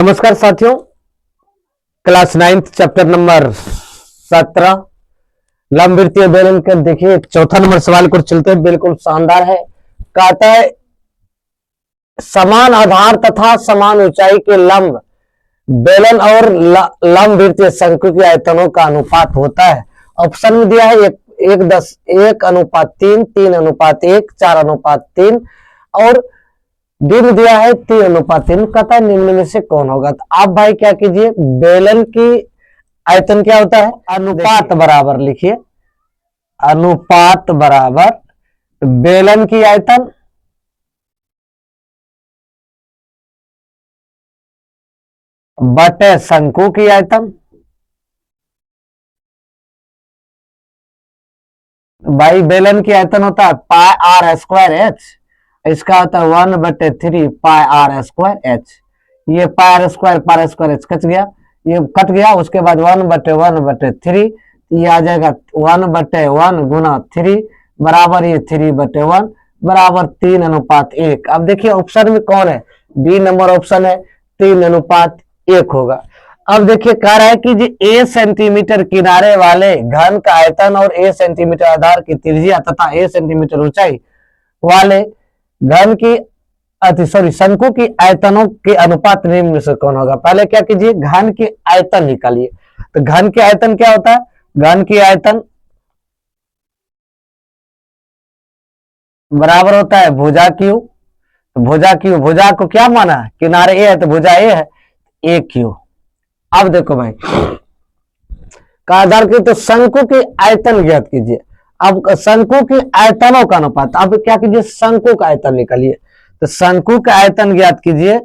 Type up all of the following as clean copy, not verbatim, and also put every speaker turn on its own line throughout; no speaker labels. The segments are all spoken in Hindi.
नमस्कार साथियों, क्लास 9 चैप्टर नंबर 17 लंबवृत्तीय बेलन के देखिए चौथा नंबर सवाल को चलते हैं। बिल्कुल शानदार है। कहता है समान आधार तथा समान ऊंचाई के लंब बेलन और लंबवृत्तीय शंकु के आयतनों का अनुपात होता है। ऑप्शन में दिया है 1:3, 3:1, 4:3 और डी में दिया है 3:3। कहता है निम्न में से कौन होगा। तो आप भाई क्या कीजिए, बेलन की आयतन क्या होता है, अनुपात बराबर लिखिए, अनुपात बराबर बेलन की आयतन बटे शंकु की आयतन। भाई बेलन की आयतन होता है पाई आर स्क्वायर एच, इसका होता है 1/3 पाई आर स्क्वायर एच। ये pi r square h cut गया, ये कट गया। उसके बाद 1/1/3 ये आ जाएगा 1/1 गुना 3 बराबर ये 3/1 बराबर 3:1। अब देखिए ऑप्शन में कौन है, बी नंबर ऑप्शन है, 3:1 होगा। अब देखिए कह रहा है कि जी ए सेंटीमीटर किनारे वाले घन का आयतन और ए सेंटीमीटर आधार की त्रिज्या तथा ए सेंटीमीटर ऊंचाई वाले घन की शंकु की आयतनों के अनुपात निम्न में से कौन होगा। पहले क्या कीजिए, घन की आयतन निकालिए। तो घन की आयतन क्या होता है, घन की आयतन बराबर होता है भुजा क्यू। भुजा को क्या माना है, किनारे ए है तो भुजा ए है, ए क्यू। अब देखो भाई का आधार की तो शंकु की आयतन ज्ञात कीजिए। अब शंकु की आयतनों का अनुपात, अब क्या कीजिए, शंकु का आयतन निकालिए। तो शंकु का आयतन ज्ञात कीजिए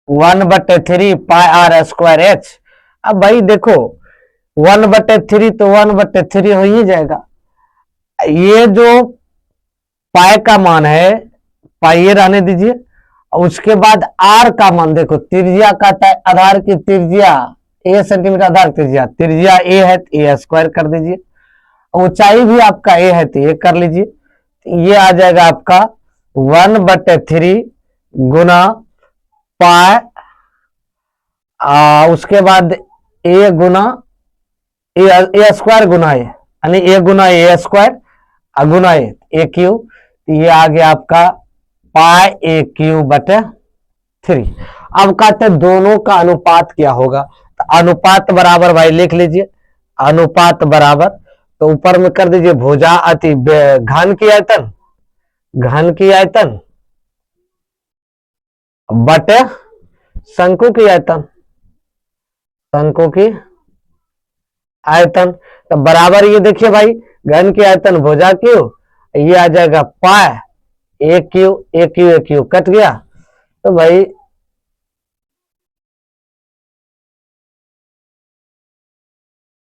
1/3 पाई आर स्क्वायर एच। अब भाई देखो 1/3 तो 1/3 हो ही जाएगा। ये जो पाई का मान है, पाई ये रहने दीजिए। उसके बाद आर का मान देखो, त्रिज्या का आधार की त्रिज्या ए सेंटीमीटर आधार त्रिज्या ए है तो ए स्क्वायर कर दीजिए। ऊंचाई भी आपका ए है तो ये कर लीजिए। ये आ जाएगा आपका 1/3 गुना पाई, उसके बाद ए गुना ए स्क्वायर गुना ए, यानी ए गुना ए स्क्वायर गुना ए क्यू। ये आ गया आपका पाई ए क्यू बटे 3। अब कहते हैं दोनों का अनुपात क्या होगा। तो अनुपात बराबर भाई लिख लीजिए, अनुपात बराबर तो ऊपर में कर दीजिए भुजा अति घन की आयतन बटे शंकु की आयतन, शंकु की आयतन। तो बराबर ये देखिए भाई, घन की आयतन भुजा क्यू, ये आ जाएगा पाई ए क्यू कट गया। तो भाई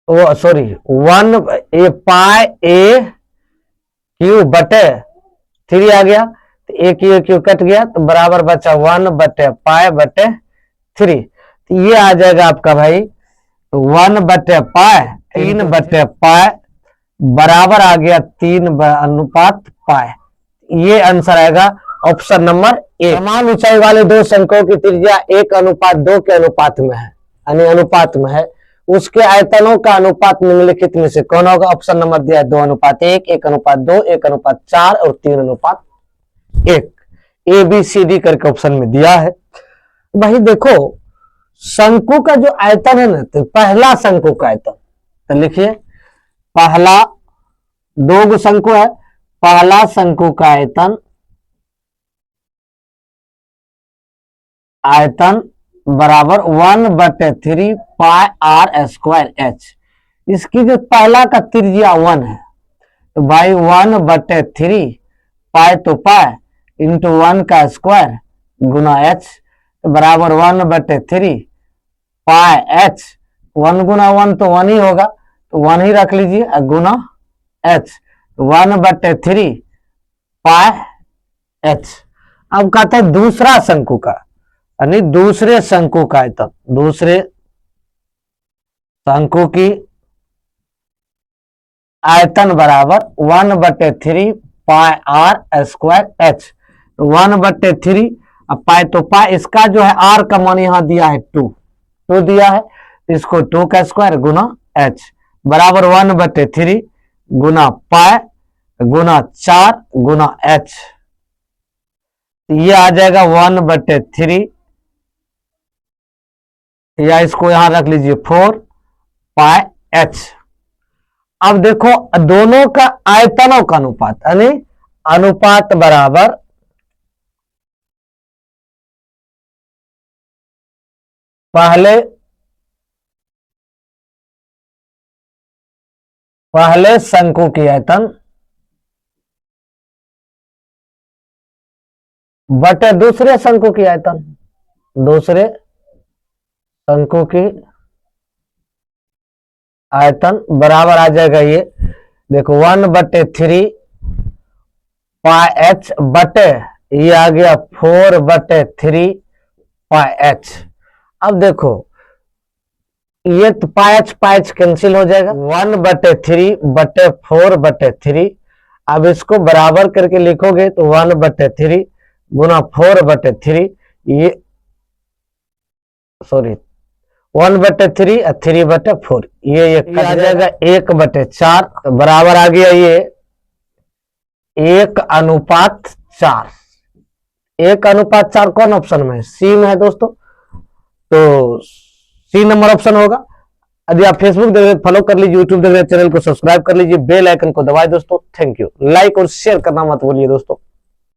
वो सॉरी 1 पाई ए क्यू बटे 3 आ गया। तो ए क्यू कट गया तो बराबर बचा 1/पाई बटे 3। तो ये आ जाएगा आपका भाई 1/पाई 3/पाई बराबर आ गया 3:पाई। ये आंसर आएगा ऑप्शन नंबर ए। समान ऊंचाई वाले दो शंकुओं की त्रिज्या 1:2 के अनुपात में है, यानी अनुपात में है। उसके आयतनों का अनुपात निम्नलिखित में से कौन होगा। ऑप्शन नंबर दिया है 2:1, 1:2, 1:4 और 3:1। ए बी सी डी करके ऑप्शन में दिया है। भाई देखो शंकु का जो आयतन है ना, तो पहला शंकु का आयतन तो लिखिए, पहला दो शंकु है, पहला शंकु का आयतन बराबर 1/3 पाई आर स्क्वायर एच। इसकी जो पहला का त्रिज्या 1 है, तो भाई 1/3 पाई तो पाई इंटू 1 का स्क्वायर गुना एच, तो बराबर 1/3 पाई एच। 1 गुना 1 तो 1 ही होगा, तो 1 ही रख लीजिए गुना एच, 1/3 पाई एच। अब कहते हैं दूसरा शंकु का, यानी दूसरे शंकु का आयतन, दूसरे शंकु की आयतन बराबर 1/3 पाई आर स्क्वायर एच। तो 1/3। अब पाई तो पाई, इसका जो है आर का मान यहां दिया है 2 दिया है, इसको 2 का स्क्वायर गुना एच बराबर 1/3 गुना पाई गुना 4 गुना एच। ये आ जाएगा 1/3, या इसको यहां रख लीजिए 4 पाई एच। अब देखो दोनों का आयतनों का अनुपात, यानी अनुपात बराबर पहले शंकु की आयतन बटे दूसरे शंकु की आयतन, दूसरे शंकु की आयतन बराबर आ जाएगा ये देखो 1/3 पाई एच बटे ये आ गया 4/3 पाई एच। अब देखो ये तो पाई एच कैंसिल हो जाएगा, 1/3 बटे 4/3। अब इसको बराबर करके लिखोगे तो 1/3 गुना 4/3, ये सॉरी 1/3 और 3/4, ये आ जाएगा 1/4, तो बराबर आ गया ये 1:4। 1:4 कौन ऑप्शन में? सी में है दोस्तों, तो सी नंबर ऑप्शन होगा। यदि आप फेसबुक देख रहे हैं फॉलो कर लीजिए, यूट्यूब देख रहे हैं चैनल को सब्सक्राइब कर लीजिए, बेल आइकन को दबाए दोस्तों। Thank you. लाइक और शेयर करना मत भूलिए दोस्तों।